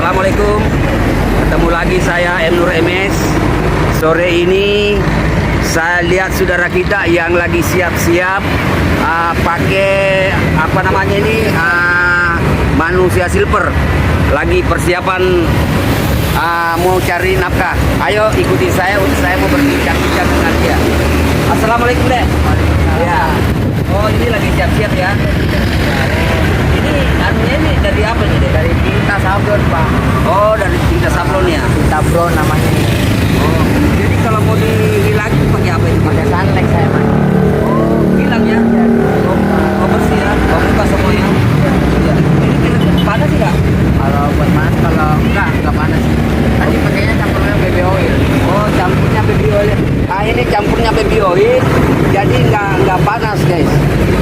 Assalamualaikum. Ketemu lagi saya M. Nur MS. Sore ini saya lihat saudara kita yang lagi siap-siap pakai apa namanya ini manusia silver. Lagi persiapan mau cari nafkah. Ayo ikuti saya untuk saya mau berbincang-bincang dengan dia. Assalamualaikum Dek. Ya. Oh ini lagi siap-siap ya. Ini anunya ini dari apa nih Dek? Dari Tinta Sablon, Pak. Oh dari Tinta Sablon ya. Tinta Brown namanya. Oh jadi kalau mau dihilangin pakai apa ini? Pakai sunlight saya, Mas. Oh hilang ya? Oh bersih ya? Oh buka semuanya? Iya. Ini panas sih nggak? Kalau buat panas, kalau enggak panas. Tadi pakainya campurnya baby oil. Oh campurnya baby oil. Ini campurnya baby oil, jadi nggak panas guys.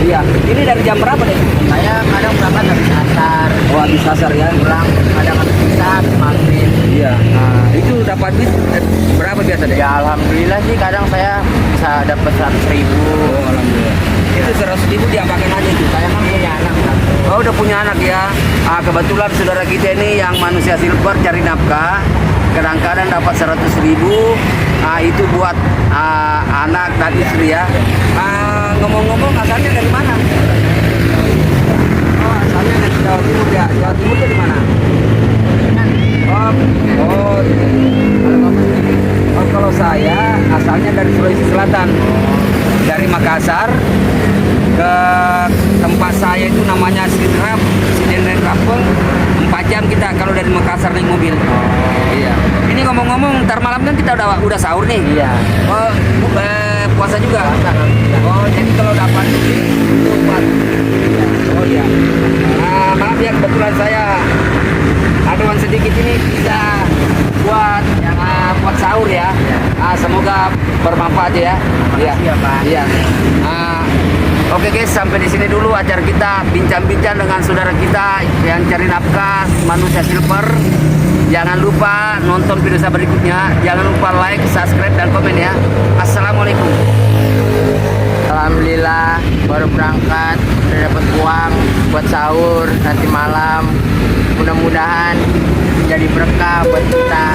Iya. Ini dari jam berapa deh? Saya kadang berangkat habis asar, Oh habis asar ya. pulang kadang habis bisa habis maghrib. Iya. Nah, itu dapat duit berapa biasa deh? Ya alhamdulillah sih kadang saya bisa dapat 100.000. Oh alhamdulillah. Itu 100.000 diapakan aja itu? Saya kan punya anak, Mas. Oh udah punya anak ya. Kebetulan saudara kita ini yang manusia silver cari nafkah, kadang-kadang dapat 100.000. Itu buat anak dan istri ya. Ngomong-ngomong asalnya dari mana? Oh asalnya dari Jawa Timur ya. Jawa Timur dari mana? Oh, oh, oh kalau saya asalnya dari Sulawesi Selatan, dari Makassar ke tempat saya itu namanya Sidrap, Sidrap Kampung. 4 jam kita kalau dari Makassar naik mobil. Iya. Ini ngomong-ngomong, ntar malam kan kita udah sahur nih. Iya. Oh, puasa juga. Puasa, alhamdulillah. Oh, jadi kalau dapat duit itu buat. Oh iya. Maaf ya kebetulan saya ada uang sedikit ini bisa buat buat sahur ya. Semoga bermanfaat ya. Iya. Makasih ya, Pak. Iya. Oke guys, sampai di sini dulu acara kita bincang-bincang dengan saudara kita yang cari nafkah manusia silver. Jangan lupa nonton video saya berikutnya. Jangan lupa like, subscribe, dan komen ya. Assalamualaikum. Alhamdulillah baru berangkat udah dapat uang buat sahur nanti malam. Mudah-mudahan jadi berkah buat kita.